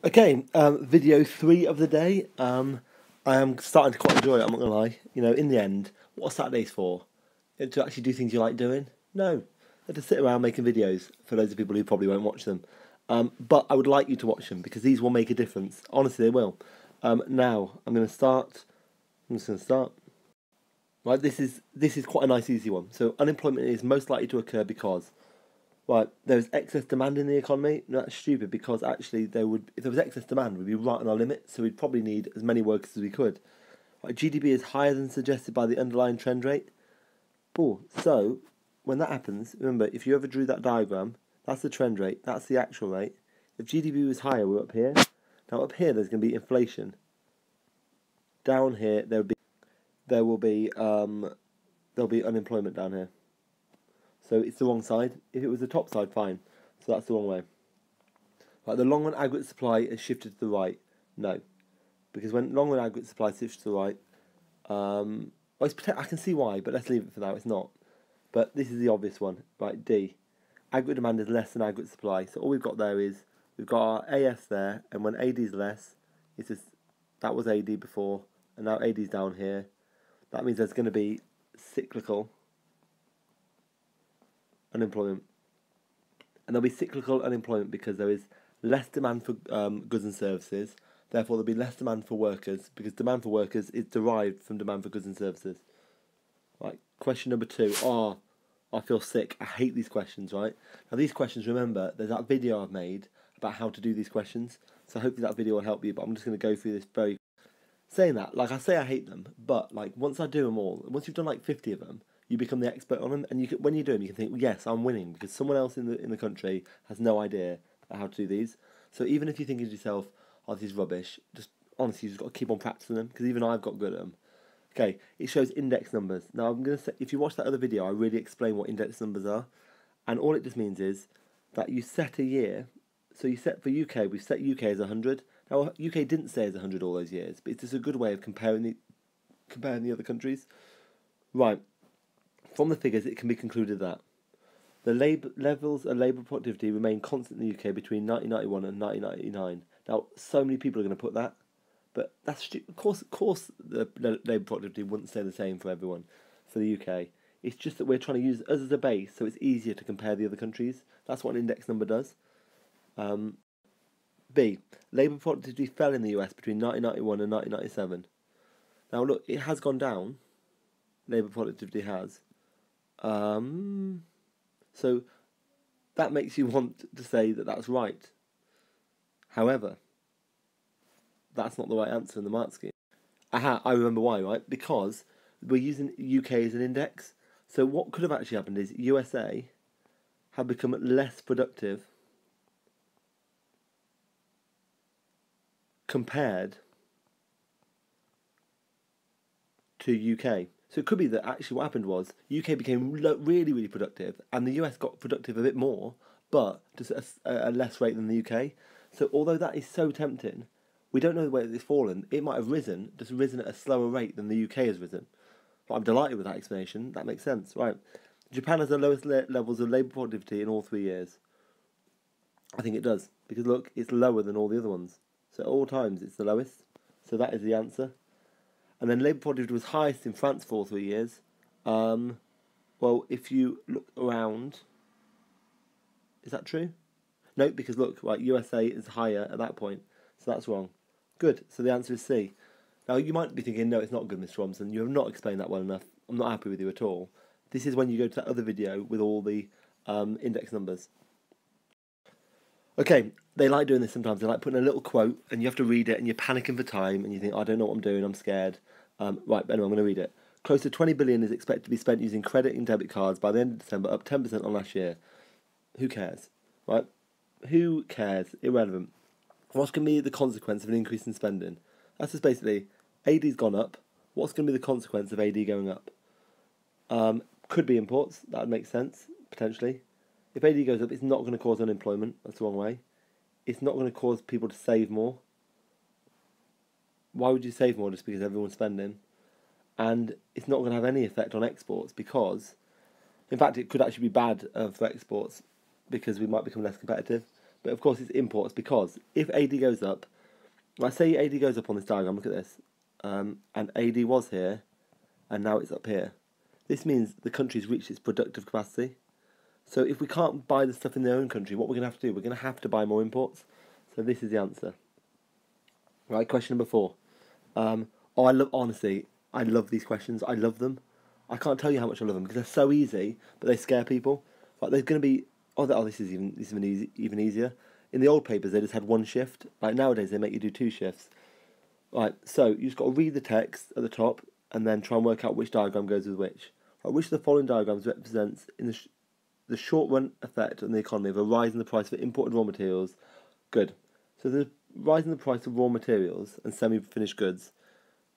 Okay, video 3 of the day. I am starting to quite enjoy it, I'm not going to lie. You know, in the end, what are Saturdays for? To actually do things you like doing? No. They're to sit around making videos for those of people who probably won't watch them. But I would like you to watch them because these will make a difference. Honestly, they will. Now, I'm just going to start. Right, this is quite a nice easy one. So unemployment is most likely to occur because... Right, there's excess demand in the economy. No, that's stupid because actually if there was excess demand, we'd be right on our limit, so we'd probably need as many workers as we could. Right, GDP is higher than suggested by the underlying trend rate. Oh, so when that happens, remember, if you ever drew that diagram, that's the trend rate, that's the actual rate. If GDP was higher, we're up here. Now up here, there's going to be inflation. Down here, there will be unemployment down here. So it's the wrong side. If it was the top side, fine. So that's the wrong way. Right, the long run aggregate supply is shifted to the right. No. Because when long run aggregate supply shifts to the right, I can see why, but let's leave it for now. It's not. But this is the obvious one. Right, D. Aggregate demand is less than aggregate supply. So all we've got there is, we've got our AS there, and when AD is less, it's just, that was AD before, and now AD is down here. That means there's going to be cyclical unemployment, and there'll be cyclical unemployment because there is less demand for goods and services. Therefore, there'll be less demand for workers because demand for workers is derived from demand for goods and services. Right. Question number 2. Oh, I feel sick. I hate these questions. Right. Now, these questions. Remember, there's that video I've made about how to do these questions. So hopefully that video will help you. But I'm just going to go through this very. Saying that, like I say, I hate them, but like once I do them all, once you've done like 50 of them, you become the expert on them, and you can, when you do them, you can think, well, yes, I'm winning because someone else in the country has no idea how to do these. So even if you think to yourself, oh, this is rubbish, just honestly, you just got to keep on practicing them because even I've got good at them. Okay, it shows index numbers. Now I'm gonna say, if you watch that other video, I really explain what index numbers are, and all it just means is that you set a year. So you set for UK, we've set UK as 100. Now UK didn't stay as 100 all those years, but it's just a good way of comparing the other countries. Right. From the figures, it can be concluded that the levels of labour productivity remain constant in the UK between 1991 and 1999. Now, so many people are going to put that, but that's stupid. Of course, the labour productivity wouldn't stay the same for everyone, for the UK. It's just that we're trying to use us as a base, so it's easier to compare the other countries. That's what an index number does. B. Labour productivity fell in the US between 1991 and 1997. Now, look, it has gone down. Labour productivity has. So that makes you want to say that that's right. However, that's not the right answer in the mark scheme. Aha, I remember why, right? Because we're using UK as an index. So what could have actually happened is USA have become less productive compared to UK. So it could be that actually what happened was UK became really, really productive and the US got productive a bit more, but just at a less rate than the UK. So although that is so tempting, we don't know where it's fallen. It might have risen at a slower rate than the UK has risen. But I'm delighted with that explanation. That makes sense. Right. Japan has the lowest levels of labour productivity in all 3 years. I think it does. Because look, it's lower than all the other ones. So at all times it's the lowest. So that is the answer. And then labour productivity was highest in France for all 3 years. Well, if you look around, is that true? No, because look, right, USA is higher at that point, so that's wrong. Good, so the answer is C. Now, you might be thinking, no, it's not good, Mr. Robinson, you have not explained that well enough. I'm not happy with you at all. This is when you go to that other video with all the index numbers. Okay, they like doing this sometimes. They like putting a little quote, and you have to read it, and you're panicking for time, and you think, I don't know what I'm doing, I'm scared. Right, anyway, I'm going to read it. Close to 20 billion is expected to be spent using credit and debit cards by the end of December, up 10% on last year. Who cares? Right? Who cares? Irrelevant. What's going to be the consequence of an increase in spending? That's just basically, AD's gone up. What's going to be the consequence of AD going up? Could be imports. That would make sense, potentially. If AD goes up, it's not going to cause unemployment. That's the wrong way. It's not going to cause people to save more. Why would you save more just because everyone's spending? And it's not going to have any effect on exports because, in fact, it could actually be bad for exports because we might become less competitive. But of course it's imports, because if AD goes up, let's say AD goes up on this diagram, look at this, and AD was here, and now it's up here. This means the country's reached its productive capacity. So if we can't buy the stuff in their own country, what we're going to have to do, we're going to have to buy more imports. So this is the answer. Right, question number 4. Honestly, I love these questions. I love them. I can't tell you how much I love them because they're so easy, but they scare people. Like there's going to be, this is even easier. In the old papers, they just had one shift. Like nowadays, they make you do 2 shifts. Right, so you just got to read the text at the top and then try and work out which diagram goes with which. Right, which of the following diagrams represents in the short run effect on the economy of a rise in the price for imported raw materials? Good. So the rise in the price of raw materials and semi-finished goods,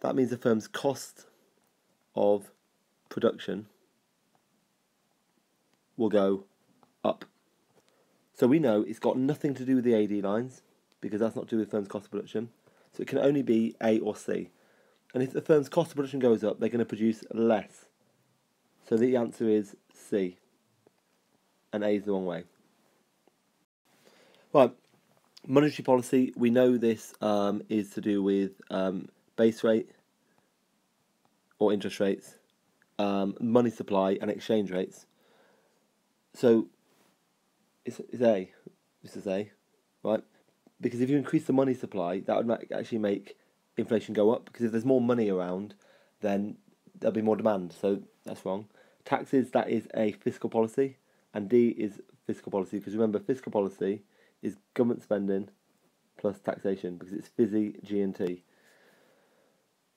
that means the firm's cost of production will go up. So we know it's got nothing to do with the AD lines because that's not to do with the firm's cost of production. So it can only be A or C. And if the firm's cost of production goes up, they're going to produce less. So the answer is C. And A is the wrong way. Right, monetary policy. We know this is to do with base rate or interest rates, money supply and exchange rates. So it's A. This is A, right? Because if you increase the money supply, that would actually make inflation go up. Because if there's more money around, then there'll be more demand. So that's wrong. Taxes, that is a fiscal policy. And D is fiscal policy. Because remember, fiscal policy is government spending plus taxation. Because it's fizzy, G and T.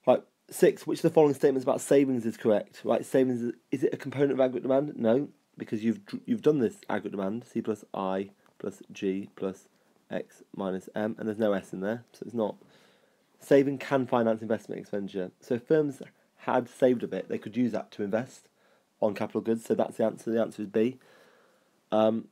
Right, 6. Which of the following statements about savings is correct? Right, savings, is it a component of aggregate demand? No. Because you've done this aggregate demand, C plus I plus G plus X minus M, and there's no S in there, so it's not. Saving can finance investment expenditure. So if firms had saved a bit, they could use that to invest on capital goods, so that's the answer. The answer is B. In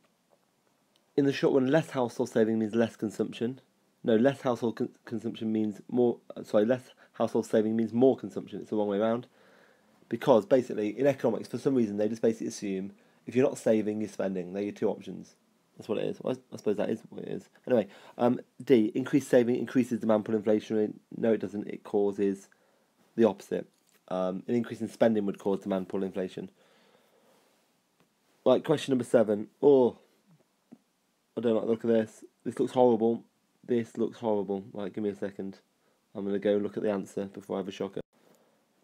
the short run, less household saving means less consumption. No, less household consumption means more, less household saving means more consumption. It's the wrong way around. Because basically, in economics, for some reason, they just basically assume if you're not saving, you're spending. They're your 2 options. That's what it is. Well, I suppose that is what it is. Anyway, D, increased saving increases demand pull inflation rate. No, it doesn't. It causes the opposite. An increase in spending would cause demand pull inflation. Right, question number 7. Oh, I don't like the look of this. This looks horrible. This looks horrible. Right, give me a second. I'm going to go look at the answer before I have a shocker.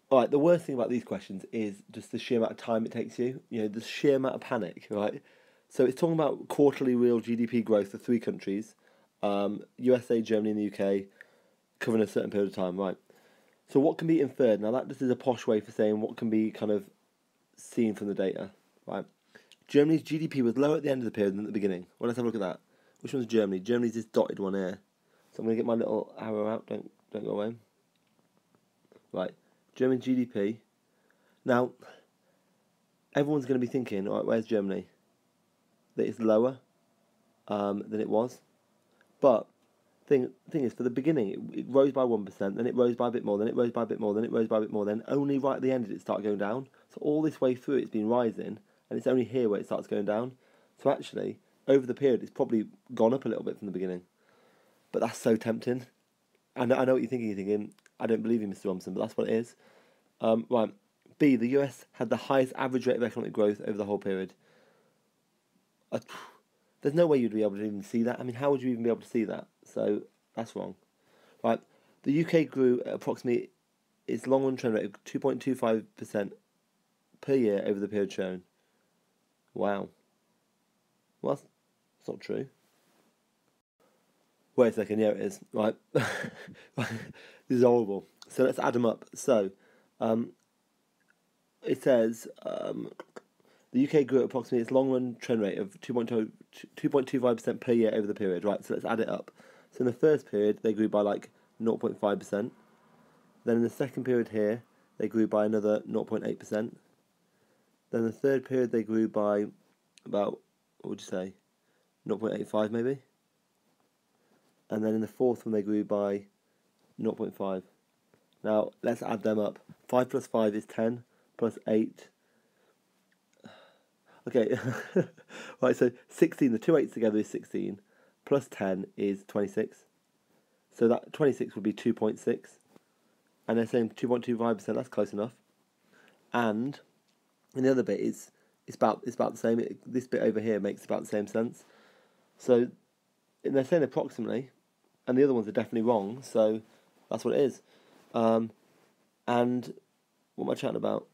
Alright, the worst thing about these questions is just the sheer amount of time it takes you. You know, the sheer amount of panic, right? So it's talking about quarterly real GDP growth for 3 countries, USA, Germany and the UK, covering a certain period of time, right? So what can be inferred? Now that this is a posh way for saying what can be kind of seen from the data, right? Germany's GDP was lower at the end of the period than at the beginning. Well, let's have a look at that. Which one's Germany? Germany's this dotted one here. So I'm going to get my little arrow out, don't go away. Right. German GDP. Now, everyone's going to be thinking, all right, where's Germany? That it's lower than it was. But thing is, for the beginning, it rose by 1%, then it rose by a bit more, then it rose by a bit more, then it rose by a bit more, then only right at the end did it start going down. So all this way through it's been rising, and it's only here where it starts going down. So actually, over the period, it's probably gone up a little bit from the beginning. But that's so tempting. And I know what you're thinking. You're thinking, I don't believe you, Mr. Robinson, but that's what it is. Right. B, the US had the highest average rate of economic growth over the whole period. There's no way you'd be able to even see that. I mean, how would you even be able to see that? So that's wrong. Right. The UK grew at approximately its long-run trend rate of 2.25% per year over the period shown. Wow. Well, that's not true. Wait a second, yeah it is. Right. This is horrible. So let's add them up. So, it says the UK grew at approximately its long-run trend rate of 2.25% per year over the period. Right, so let's add it up. So in the first period, they grew by like 0.5%. Then in the second period here, they grew by another 0.8%. Then in the third period, they grew by about, what would you say, 0.85 maybe? And then in the fourth one, they grew by 0.5. Now, let's add them up. 5 plus 5 is 10, plus 8. Okay, right, so 16, the two 8s together is 16, plus 10 is 26. So that 26 would be 2.6. And they're saying 2.25%, that's close enough. And the other bit is it's about the same. This bit over here makes about the same sense. So they're saying approximately, and the other ones are definitely wrong. So that's what it is. And what am I chatting about?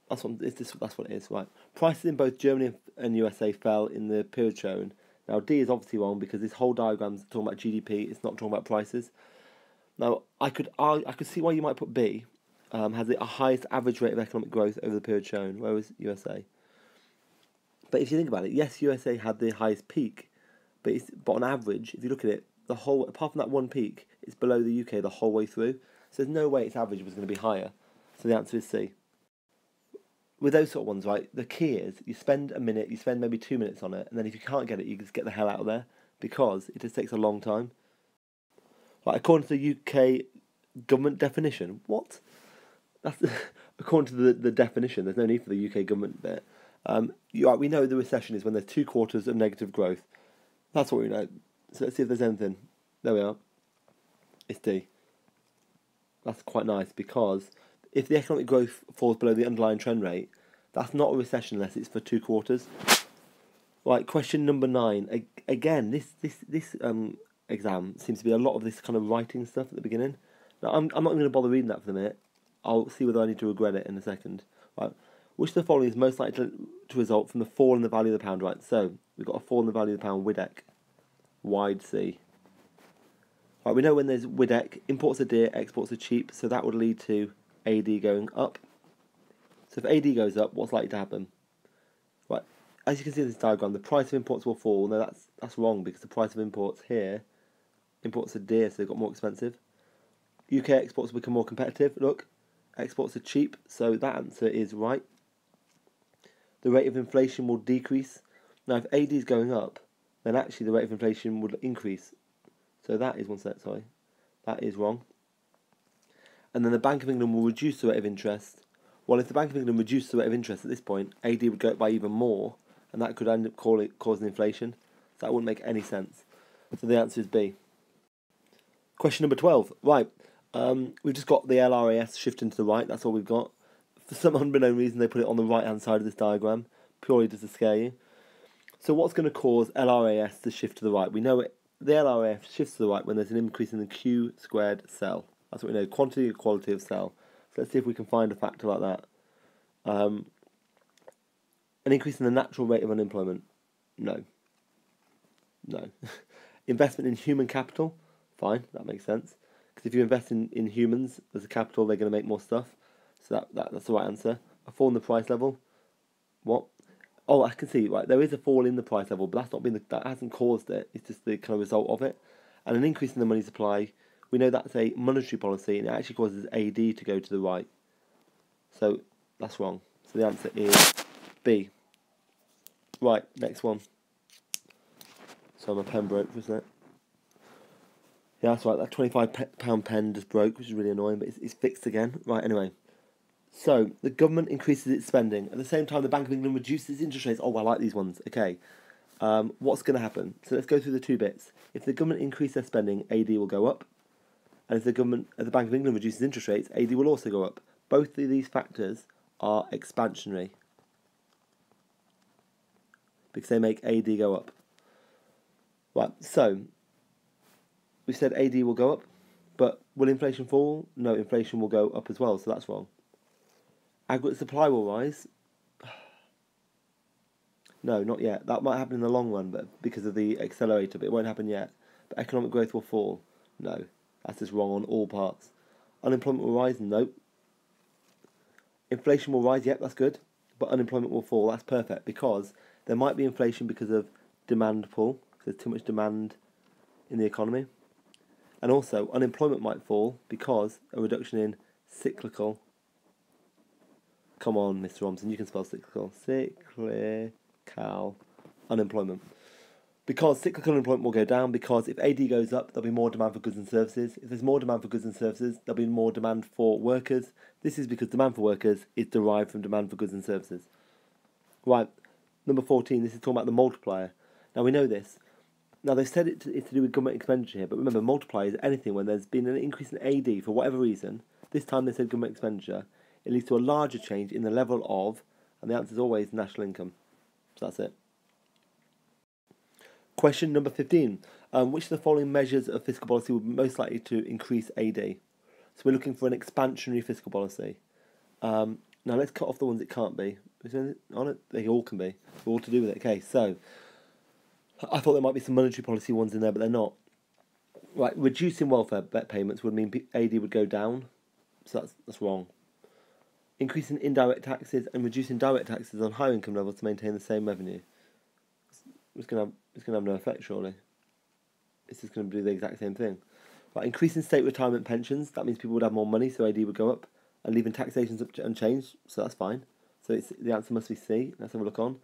That's what it is, right? Prices in both Germany and USA fell in the period shown. Now D is obviously wrong because this whole diagram's talking about GDP. It's not talking about prices. Now I could see why you might put B. Has the highest average rate of economic growth over the period shown, whereas USA. But if you think about it, yes, USA had the highest peak, but on average, if you look at it, the whole, apart from that one peak, it's below the UK the whole way through. So there's no way its average was going to be higher. So the answer is C. With those sort of ones, right, the key is you spend a minute, you spend maybe 2 minutes on it, and then if you can't get it, you just get the hell out of there, because it just takes a long time. Like, according to the UK government definition, what? That's according to the definition, there's no need for the UK government bit. We know the recession is when there's 2 quarters of negative growth. That's what we know. So let's see if there's anything. There we are. It's D. That's quite nice, because if the economic growth falls below the underlying trend rate, that's not a recession unless it's for 2 quarters. Right, question number 9. Again, this exam seems to be a lot of this kind of writing stuff at the beginning. Now, I'm not going to bother reading that for the minute. I'll see whether I need to regret it in a second. Right, which of the following is most likely to result from the fall in the value of the pound? Right, so we've got a fall in the value of the pound, WIDEC, wide C. Right, we know when there's WIDEC, imports are dear, exports are cheap, so that would lead to AD going up. So if AD goes up, what's likely to happen? Right, as you can see in this diagram, the price of imports will fall. No, that's wrong, because the price of imports here, imports are dear, so they've got more expensive. UK exports will become more competitive. Look, exports are cheap, so that answer is right. The rate of inflation will decrease. Now, if AD is going up, then actually the rate of inflation would increase. So that is that is wrong. And then the Bank of England will reduce the rate of interest. Well, if the Bank of England reduced the rate of interest at this point, AD would go up by even more, and that could end up causing inflation. So that wouldn't make any sense. So the answer is B. Question number 12. Right, we've just got the LRAS shifting to the right. That's all we've got. For some unbeknown reason, they put it on the right-hand side of this diagram, purely just to scare you. So what's going to cause LRAS to shift to the right? We know the LRAS shifts to the right when there's an increase in the Q squared cell. That's what we know, quantity or quality of cell. So let's see if we can find a factor like that. An increase in the natural rate of unemployment? No. No. Investment in human capital? Fine, that makes sense. Because if you invest in humans as a capital, they're going to make more stuff. So that's the right answer. A fall in the price level? What? Oh, I can see, right, there is a fall in the price level, but that hasn't caused it. It's just the kind of result of it. And an increase in the money supply, we know that's a monetary policy, and it actually causes AD to go to the right. So that's wrong. So the answer is B. Right, next one. So my pen broke, wasn't it? Yeah, that's right, that £25 pen just broke, which is really annoying, but it's fixed again. Right, anyway. So, the government increases its spending. At the same time, the Bank of England reduces interest rates. Oh, I like these ones. Okay. What's going to happen? So, let's go through the 2 bits. If the government increases their spending, AD will go up. And if the Bank of England reduces interest rates, AD will also go up. Both of these factors are expansionary, because they make AD go up. Right, so, we said AD will go up, but will inflation fall? No, inflation will go up as well, so that's wrong. Aggregate supply will rise. No, not yet. That might happen in the long run, but because of the accelerator, but it won't happen yet. But economic growth will fall. No, that's just wrong on all parts. Unemployment will rise. No. Inflation will rise. Yep, that's good. But unemployment will fall. That's perfect, because there might be inflation because of demand pull. There's too much demand in the economy. And also, unemployment might fall because a reduction in cyclical. Come on, Mr. Robinson, you can spell cyclical. Cyclical unemployment. Because cyclical unemployment will go down, because if AD goes up, there'll be more demand for goods and services. If there's more demand for goods and services, there'll be more demand for workers. This is because demand for workers is derived from demand for goods and services. Right, number 14, this is talking about the multiplier. Now we know this. Now, they've said it's to do with government expenditure here, but remember, multiplier is anything when there's been an increase in AD for whatever reason. This time they said government expenditure. It leads to a larger change in the level of, and the answer is always national income. So that's it. Question number 15. Which of the following measures of fiscal policy would be most likely to increase AD? So we're looking for an expansionary fiscal policy. Now let's cut off the ones it can't be. Is there anything on it? They all can be. They're all to do with it. Okay, so I thought there might be some monetary policy ones in there, but they're not. Right, reducing welfare payments would mean AD would go down. So that's wrong. Increasing indirect taxes and reducing direct taxes on higher income levels to maintain the same revenue. It's going to have no effect, surely. It's just going to do the exact same thing. Right, increasing state retirement pensions, that means people would have more money, so AD would go up. And leaving taxations unchanged, so that's fine. So the answer must be C. Let's have a look on.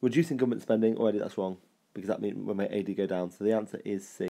Reducing government spending, already that's wrong, because that means we'll make AD go down. So the answer is C.